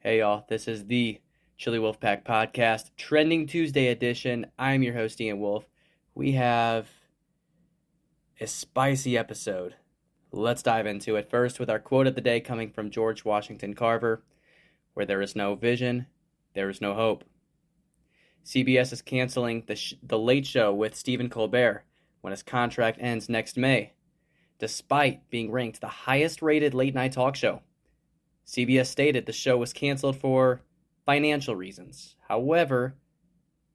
Hey y'all, this is the Chili Wolfpack Podcast, Trending Tuesday edition. I'm your host, Ian Wolf. We have a spicy episode. Let's dive into it first with our quote of the day coming from George Washington Carver, where there is no vision, there is no hope. CBS is canceling the Late Show with Stephen Colbert when his contract ends next May, despite being ranked the highest rated late night talk show. CBS stated the show was canceled for financial reasons. However,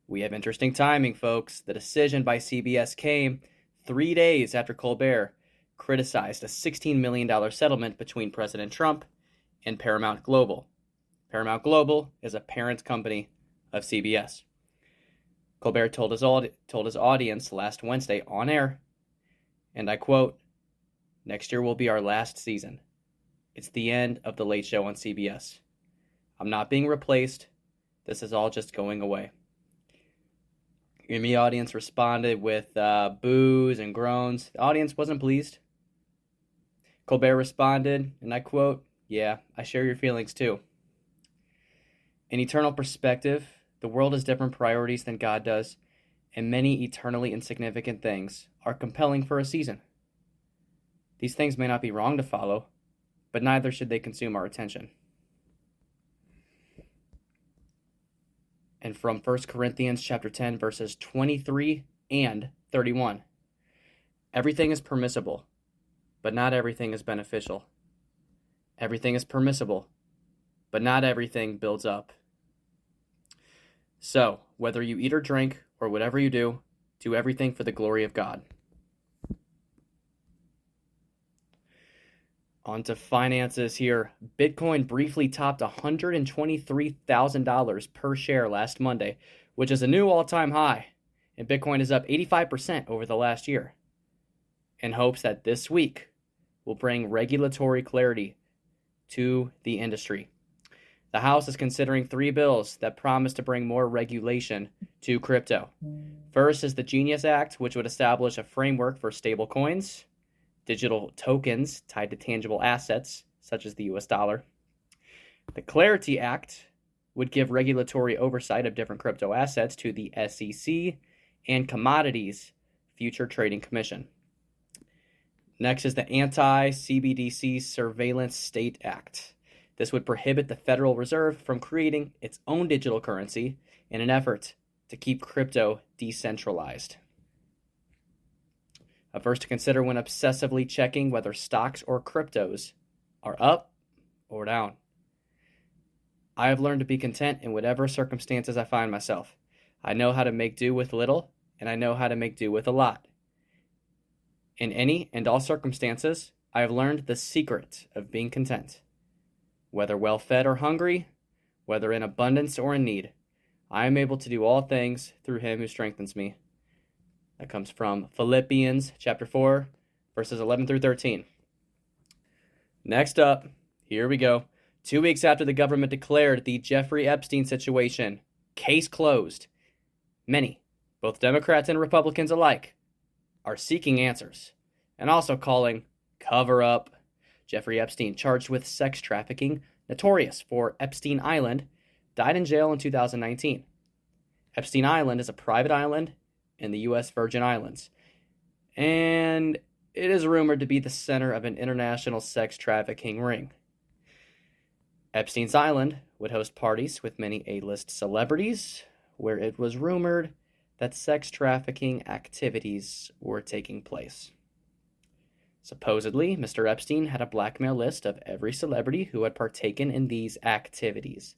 we have interesting timing, folks. The decision by CBS came 3 days after Colbert criticized a $16 million settlement between President Trump and Paramount Global. Paramount Global is a parent company of CBS. Colbert told his audience last Wednesday on air, and I quote, "Next year will be our last season. It's the end of the Late Show on CBS. I'm not being replaced. This is all just going away." And the audience responded with boos and groans. The audience wasn't pleased. Colbert responded, and I quote, "Yeah, I share your feelings too. In eternal perspective, the world has different priorities than God does, and many eternally insignificant things are compelling for a season. These things may not be wrong to follow, but neither should they consume our attention." And from 1 Corinthians chapter 10, verses 23 and 31. Everything is permissible, but not everything is beneficial. Everything is permissible, but not everything builds up. So, whether you eat or drink, or whatever you do everything for the glory of God. On to finances here. Bitcoin briefly topped $123,000 per share last Monday, which is a new all-time high, and Bitcoin is up 85% over the last year, in hopes that this week will bring regulatory clarity to the industry. The House is considering 3 bills that promise to bring more regulation to crypto. First is the Genius Act, which would establish a framework for stable coins, digital tokens tied to tangible assets, such as the US dollar. The Clarity Act would give regulatory oversight of different crypto assets to the SEC and Commodities Future Trading Commission. Next is the Anti-CBDC Surveillance State Act. This would prohibit the Federal Reserve from creating its own digital currency in an effort to keep crypto decentralized. A verse to consider when obsessively checking whether stocks or cryptos are up or down. I have learned to be content in whatever circumstances I find myself. I know how to make do with little, and I know how to make do with a lot. In any and all circumstances, I have learned the secret of being content. Whether well-fed or hungry, whether in abundance or in need, I am able to do all things through him who strengthens me. That comes from Philipians chapter 4, verses 11 through 13. Next up, here we go. 2 weeks after the government declared the Jeffrey Epstein situation, case closed, many, both Democrats and Republicans alike, are seeking answers and also calling cover up. Jeffrey Epstein, charged with sex trafficking, notorious for Epstein Island, died in jail in 2019. Epstein Island is a private island in the U.S. Virgin Islands, and it is rumored to be the center of an international sex trafficking ring. Epstein's Island would host parties with many A-list celebrities, where it was rumored that sex trafficking activities were taking place. Supposedly, Mr. Epstein had a blackmail list of every celebrity who had partaken in these activities.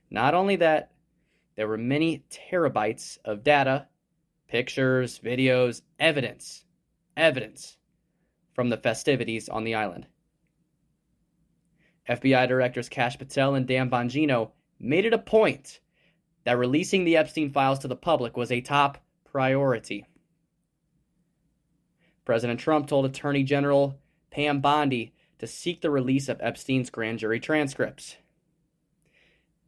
Not only that, there were many terabytes of data, pictures, videos, evidence from the festivities on the island. FBI Directors Kash Patel and Dan Bongino made it a point that releasing the Epstein files to the public was a top priority. President Trump told Attorney General Pam Bondi to seek the release of Epstein's grand jury transcripts.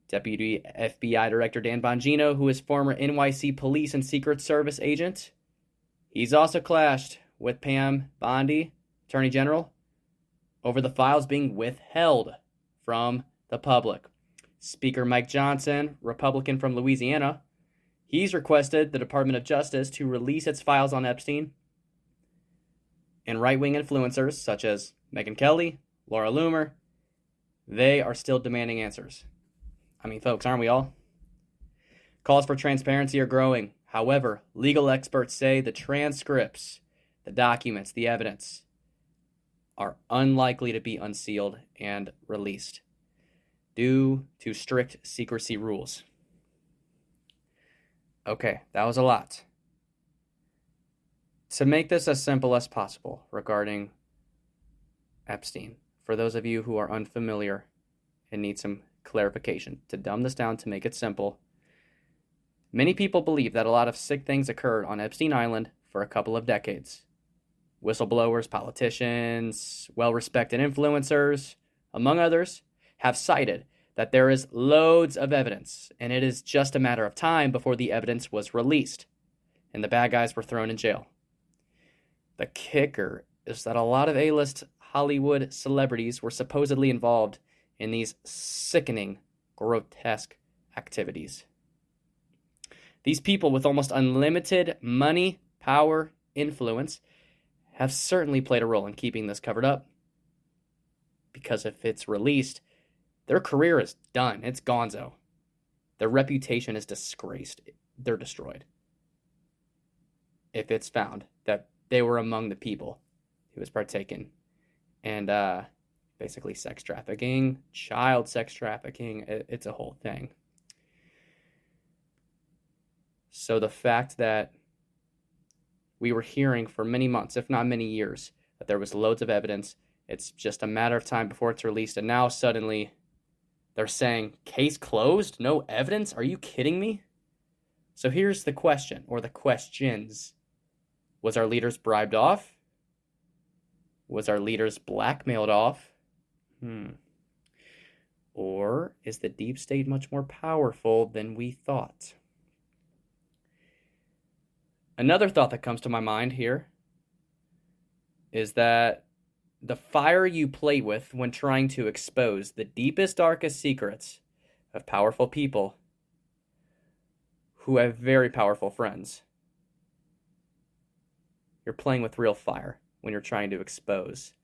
Deputy FBI Director Dan Bongino, who is former NYC Police and Secret Service agent, he's also clashed with Pam Bondi, Attorney General, over the files being withheld from the public. Speaker Mike Johnson, Republican from Louisiana, he's requested the Department of Justice to release its files on Epstein. And right-wing influencers such as Megyn Kelly, Laura Loomer, they are still demanding answers. I mean, folks, aren't we all? Calls for transparency are growing. However, legal experts say the transcripts, the documents, the evidence are unlikely to be unsealed and released due to strict secrecy rules. Okay, that was a lot. To make this as simple as possible regarding Epstein, for those of you who are unfamiliar and need some clarification, to dumb this down to make it simple, many people believe that a lot of sick things occurred on Epstein Island for a couple of decades. Whistleblowers, politicians, well-respected influencers, among others, have cited that there is loads of evidence, and it is just a matter of time before the evidence was released, and the bad guys were thrown in jail. The kicker is that a lot of A-list Hollywood celebrities were supposedly involved in these sickening, grotesque activities. These people with almost unlimited money, power, influence have certainly played a role in keeping this covered up. Because if it's released, their career is done. It's gonzo. Their reputation is disgraced. They're destroyed. If it's found that they were among the people who was partaking and basically sex trafficking, child sex trafficking, it's a whole thing. So the fact that we were hearing for many months, if not many years, that there was loads of evidence, it's just a matter of time before it's released, and now suddenly they're saying, case closed? No evidence? Are you kidding me? So here's the question, or the questions. Was our leaders bribed off? Was our leaders blackmailed off? Or is the deep state much more powerful than we thought? Another thought that comes to my mind here is that the fire you play with when trying to expose the deepest, darkest secrets of powerful people who have very powerful friends. You're playing with real fire when you're trying to expose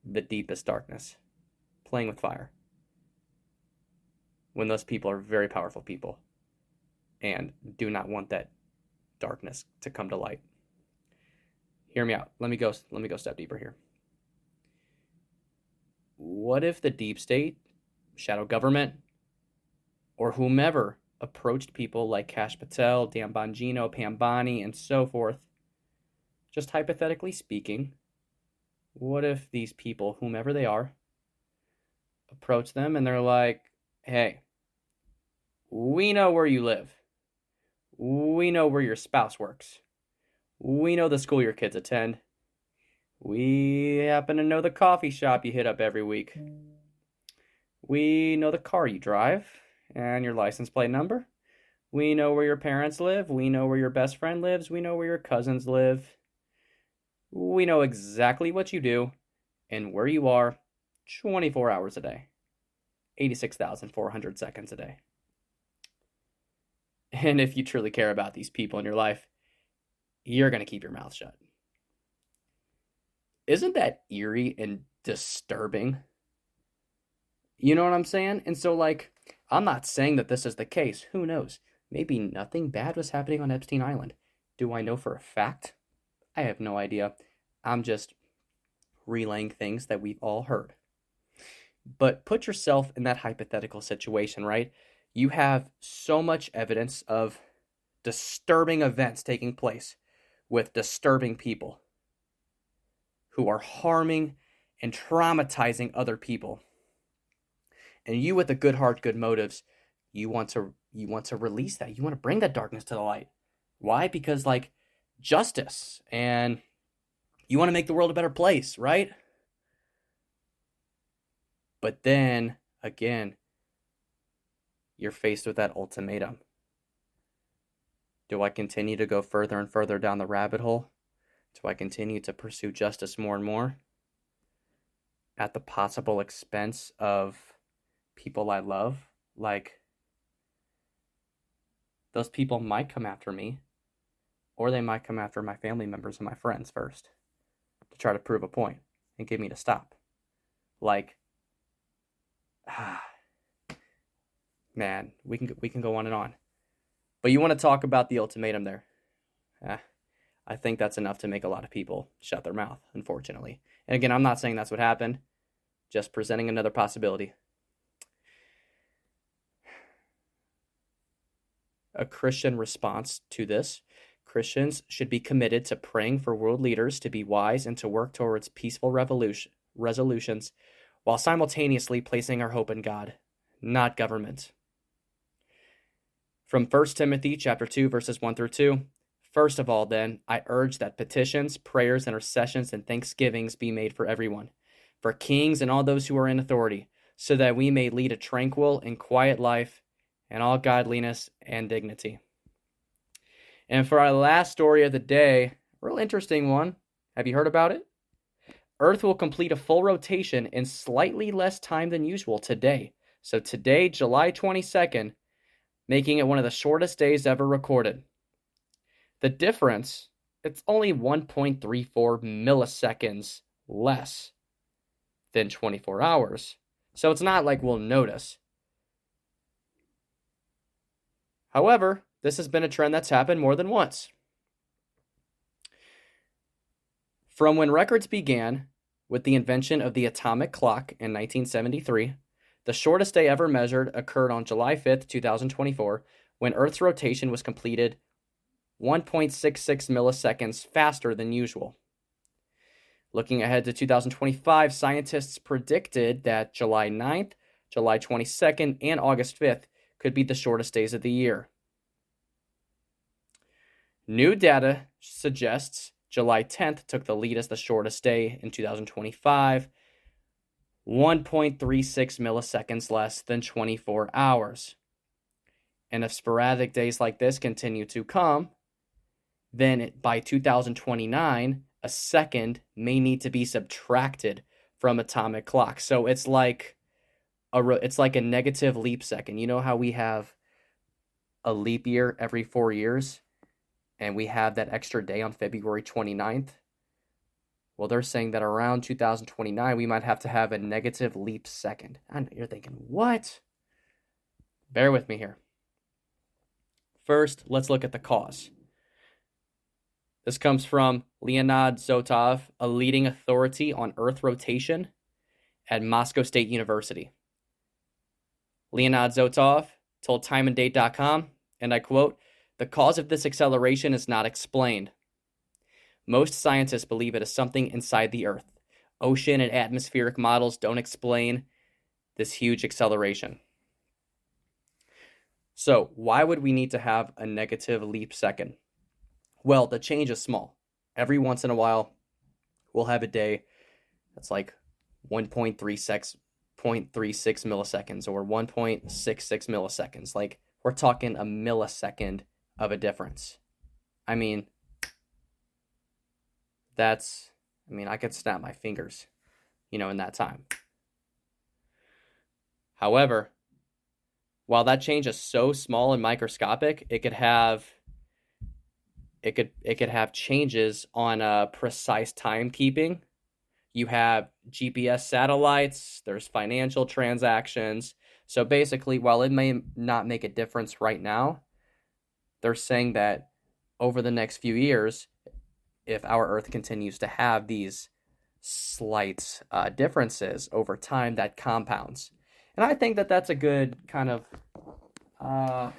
the deepest darkness. Playing with fire. When those people are very powerful people and do not want that darkness to come to light. Hear me out. Let me go a step deeper here. What if the deep state, shadow government, or whomever approached people like Kash Patel, Dan Bongino, Pam Bondi, and so forth, just hypothetically speaking, what if these people, whomever they are, approach them and they're like, hey, we know where you live. We know where your spouse works. We know the school your kids attend. We happen to know the coffee shop you hit up every week. We know the car you drive and your license plate number. We know where your parents live. We know where your best friend lives. We know where your cousins live. We know exactly what you do and where you are 24 hours a day, 86,400 seconds a day. And if you truly care about these people in your life, you're going to keep your mouth shut. Isn't that eerie and disturbing? You know what I'm saying? And so, I'm not saying that this is the case. Who knows? Maybe nothing bad was happening on Epstein Island. Do I know for a fact? I have no idea. I'm just relaying things that we've all heard. But put yourself in that hypothetical situation, right? You have so much evidence of disturbing events taking place with disturbing people who are harming and traumatizing other people. And you, with a good heart, good motives, you want to release that. You want to bring that darkness to the light. Why? Because justice, and you want to make the world a better place, right? But then again, you're faced with that ultimatum. Do I continue to go further and further down the rabbit hole? Do I continue to pursue justice more and more at the possible expense of people I love like, those people might come after me, or they might come after my family members and my friends first to try to prove a point and get me to stop. Like, man, we can go on and on. But you want to talk about the ultimatum there? I think that's enough to make a lot of people shut their mouth, unfortunately. And again, I'm not saying that's what happened, just presenting another possibility. A Christian response to this: Christians should be committed to praying for world leaders to be wise and to work towards peaceful resolutions while simultaneously placing our hope in God, not government. From 1 Timothy chapter 2, verses 1 through 2, first of all, then, I urge that petitions, prayers, intercessions, and thanksgivings be made for everyone, for kings and all those who are in authority, so that we may lead a tranquil and quiet life in all godliness and dignity. And for our last story of the day, real interesting one. Have you heard about it? Earth will complete a full rotation in slightly less time than usual today. So today, July 22nd, making it one of the shortest days ever recorded. The difference, it's only 1.34 milliseconds less than 24 hours. So it's not like we'll notice. However, this has been a trend that's happened more than once. From when records began with the invention of the atomic clock in 1973, the shortest day ever measured occurred on July 5th, 2024, when Earth's rotation was completed 1.66 milliseconds faster than usual. Looking ahead to 2025, scientists predicted that July 9th, July 22nd, and August 5th could be the shortest days of the year. New data suggests July 10th took the lead as the shortest day in 2025, 1.36 milliseconds less than 24 hours. And if sporadic days like this continue to come, then by 2029, a second may need to be subtracted from atomic clock. So it's like a negative leap second. You know how we have a leap year every 4 years, and we have that extra day on February 29th? Well, they're saying that around 2029, we might have to have a negative leap second. And you're thinking, what? Bear with me here. First, let's look at the cause. This comes from Leonid Zotov, a leading authority on Earth rotation at Moscow State University. Leonid Zotov told timeanddate.com, and I quote, "The cause of this acceleration is not explained. Most scientists believe it is something inside the Earth. Ocean and atmospheric models don't explain this huge acceleration." So, why would we need to have a negative leap second? Well, the change is small. Every once in a while, we'll have a day that's like 1.36 milliseconds or 1.66 milliseconds. Like, we're talking a millisecond of a difference. I mean, I could snap my fingers, in that time. However, while that change is so small and microscopic, it could have changes on precise timekeeping. You have GPS satellites, there's financial transactions. So basically, while it may not make a difference right now, they're saying that over the next few years, if our Earth continues to have these slight differences over time, that compounds. And I think that that's a good kind of, I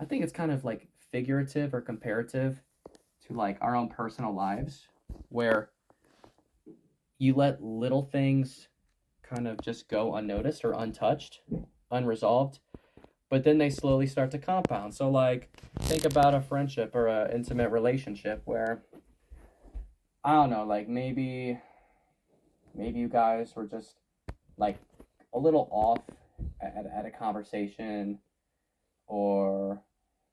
think it's kind of like figurative or comparative to like our own personal lives, where you let little things kind of just go unnoticed or untouched, unresolved, but then they slowly start to compound. So like, think about a friendship or an intimate relationship where, I don't know, like maybe you guys were just like a little off at a conversation, or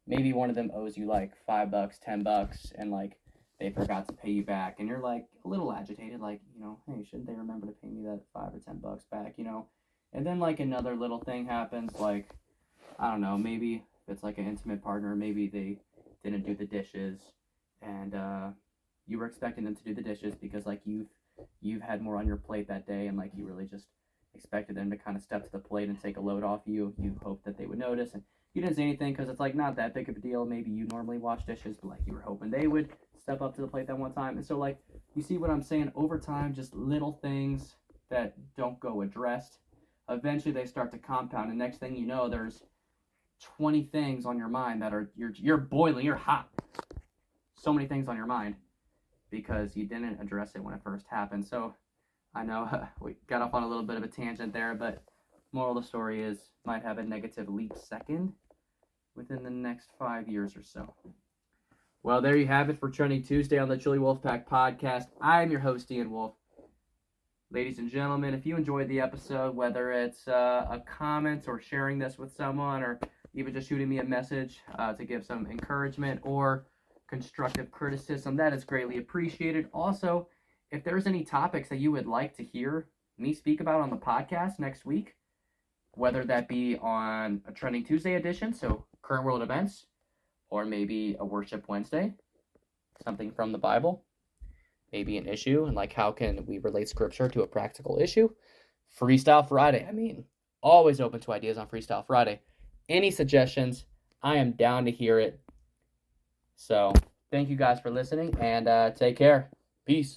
maybe one of them owes you like $5, $10, and like they forgot to pay you back, and you're like a little agitated, like, hey, shouldn't they remember to pay me that $5 or $10 back, And then like another little thing happens, like, I don't know, maybe if it's like an intimate partner, maybe they didn't do the dishes, and you were expecting them to do the dishes because like you've had more on your plate that day, and like you really just expected them to kind of step to the plate and take a load off you. You hoped that they would notice, and you didn't say anything because it's like not that big of a deal. Maybe you normally wash dishes, but like you were hoping they would step up to the plate that one time. And so like you see what I'm saying, over time, just little things that don't go addressed, eventually they start to compound, and next thing you know, there's 20 things on your mind that are you're boiling, you're hot. So many things on your mind because you didn't address it when it first happened. So I know we got off on a little bit of a tangent there, but moral of the story is might have a negative leap second within the next 5 years or so. Well, there you have it for Trending Tuesday on the Chili Wolfpack podcast. I'm your host, Ian Wolf. Ladies and gentlemen, if you enjoyed the episode, whether it's a comment or sharing this with someone, or even just shooting me a message to give some encouragement or constructive criticism, that is greatly appreciated. Also, if there's any topics that you would like to hear me speak about on the podcast next week, whether that be on a Trending Tuesday edition, so current world events, or maybe a Worship Wednesday, something from the Bible, maybe an issue, and like how can we relate scripture to a practical issue, Freestyle Friday. I mean, always open to ideas on Freestyle Friday. Any suggestions, I am down to hear it. So thank you guys for listening, and take care. Peace.